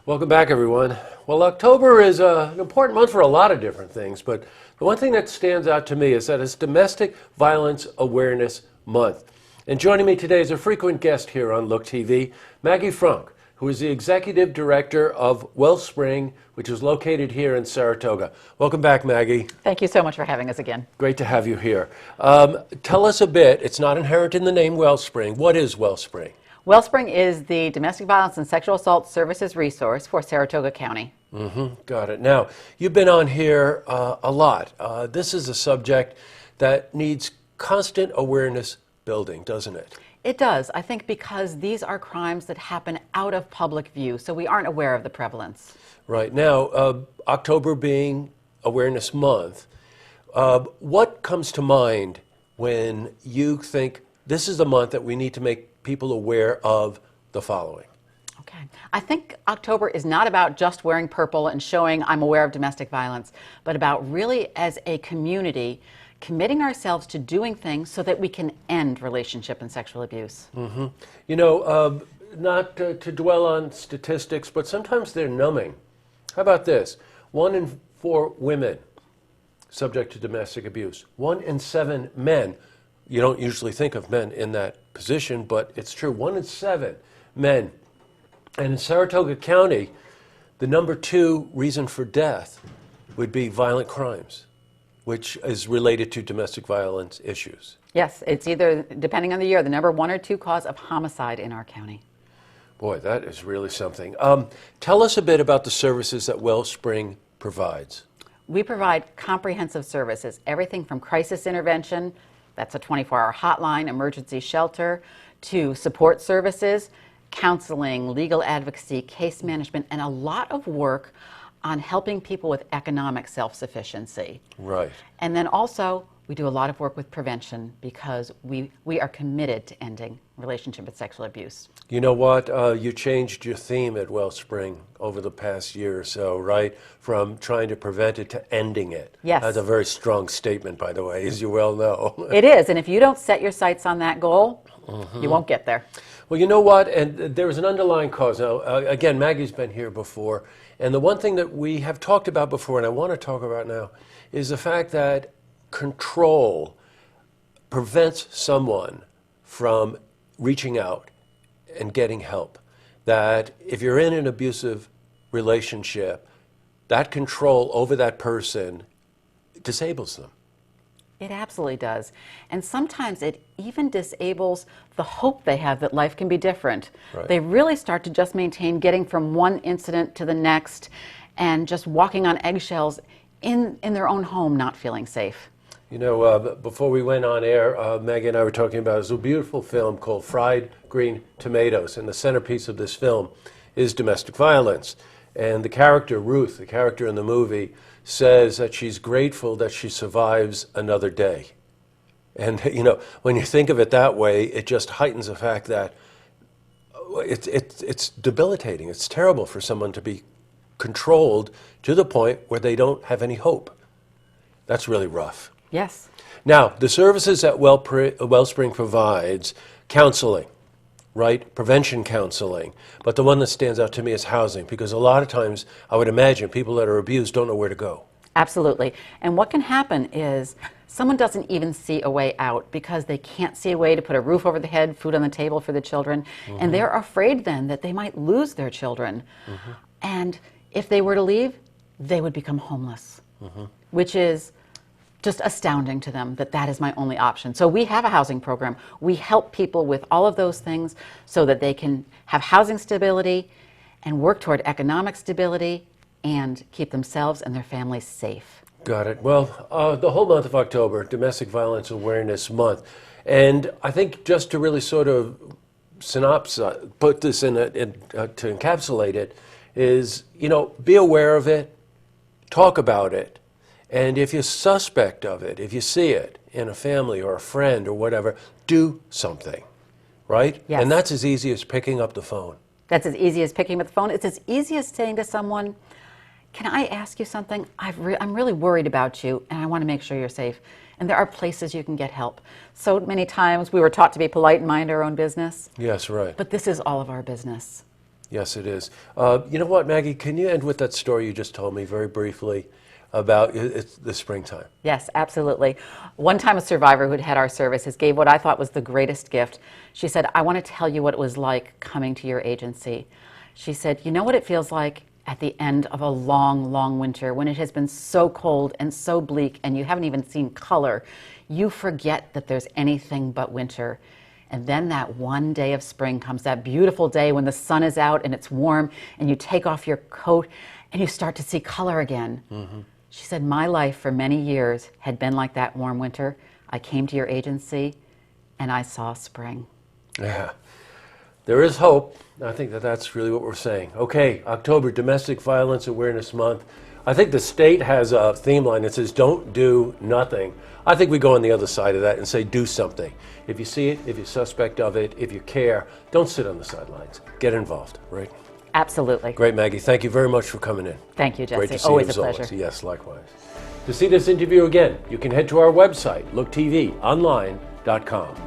Welcome back, everyone. Well, October is an important month for a lot of different things, but the one thing that stands out to me is that it's Domestic Violence Awareness Month. And joining me today is a frequent guest here on LookTV, Maggie Fronk, who is the Executive Director of Wellspring, which is located here in Saratoga. Welcome back, Maggie. Thank you so much for having us again. Great to have you here. Tell us a bit, it's not inherent in the name Wellspring. What is Wellspring? Wellspring is the domestic violence and sexual assault services resource for Saratoga County. Got it. Now, you've been on here a lot. This is a subject that needs constant awareness building, doesn't it? It does, I think, because these are crimes that happen out of public view, so we aren't aware of the prevalence. Right. Now, October being Awareness Month, what comes to mind when you think this is the month that we need to make people aware of the following? Okay. I think October is not about just wearing purple and showing I'm aware of domestic violence, but about really as a community committing ourselves to doing things so that we can end relationship and sexual abuse. You know, not to dwell on statistics, but sometimes they're numbing. How about this? 1 in 4 women subject to domestic abuse. 1 in 7 men. You don't usually think of men in that position, but it's true. 1 in 7 men. And in Saratoga County, the number 2 reason for death would be violent crimes, which is related to domestic violence issues. Yes, it's either, depending on the year, the number 1 or 2 cause of homicide in our county. Boy, that is really something. Tell us a bit about the services that Wellspring provides. We provide comprehensive services, everything from crisis intervention, that's a 24-hour hotline, emergency shelter, to support services, counseling, legal advocacy, case management, and a lot of work on helping people with economic self-sufficiency. Right. And then also, we do a lot of work with prevention because we are committed to ending relationship with sexual abuse. You know what? You changed your theme at Wellspring over the past year or so, right? From trying to prevent it to ending it. Yes. That's a very strong statement, by the way, as you well know. It is, and if you don't set your sights on that goal, you won't get there. Well, you know what? And there's an underlying cause. Now, again, Maggie's been here before, and the one thing that we have talked about before, and I want to talk about now, is the fact that control prevents someone from reaching out and getting help. That if you're in an abusive relationship, that control over that person disables them. It absolutely does. And sometimes it even disables the hope they have that life can be different. Right. They really start to just maintain getting from one incident to the next and just walking on eggshells in their own home, not feeling safe. You know, before we went on air, Maggie and I were talking about a beautiful film called Fried Green Tomatoes, and the centerpiece of this film is domestic violence. And the character, Ruth, the character in the movie, says that she's grateful that she survives another day. And, you know, when you think of it that way, it just heightens the fact that it's debilitating. It's terrible for someone to be controlled to the point where they don't have any hope. That's really rough. Yes. Now, the services that Wellspring provides, counseling, right? Prevention counseling. But the one that stands out to me is housing, because a lot of times, I would imagine, people that are abused don't know where to go. Absolutely. And what can happen is someone doesn't even see a way out because they can't see a way to put a roof over the head, food on the table for the children, and they're afraid then that they might lose their children. And if they were to leave, they would become homeless, which is just astounding to them that that is my only option. So we have a housing program. We help people with all of those things so that they can have housing stability and work toward economic stability and keep themselves and their families safe. Got it. Well, the whole month of October, Domestic Violence Awareness Month. And I think just to really sort of put this in to encapsulate it, is, you know, be aware of it, talk about it, and if you're suspect of it, if you see it in a family or a friend or whatever, do something, right? Yes. And that's as easy as picking up the phone. That's as easy as picking up the phone. It's as easy as saying to someone, can I ask you something? I'm really worried about you, and I want to make sure you're safe. And there are places you can get help. So many times we were taught to be polite and mind our own business. Yes, right. But this is all of our business. Yes, it is. You know what, Maggie? Can you end with that story you just told me very briefly about it's the springtime? Yes, absolutely. One time a survivor who'd had our services gave what I thought was the greatest gift. She said, I want to tell you what it was like coming to your agency. She said, you know what it feels like at the end of a long, long winter when it has been so cold and so bleak and you haven't even seen color. You forget that there's anything but winter. And then that one day of spring comes, that beautiful day when the sun is out and it's warm and you take off your coat and you start to see color again. Mm-hmm. She said, my life for many years had been like that warm winter. I came to your agency and I saw spring. Yeah. There is hope. I think that that's really what we're saying. Okay, October, Domestic Violence Awareness Month. I think the state has a theme line that says don't do nothing. I think we go on the other side of that and say do something. If you see it, if you're suspect of it, if you care, don't sit on the sidelines. Get involved, right? Absolutely. Great, Maggie. Thank you very much for coming in. Thank you, Jesse. Great to see Always you, a pleasure. always. Yes, likewise. To see this interview again, you can head to our website, LookTV, online.com.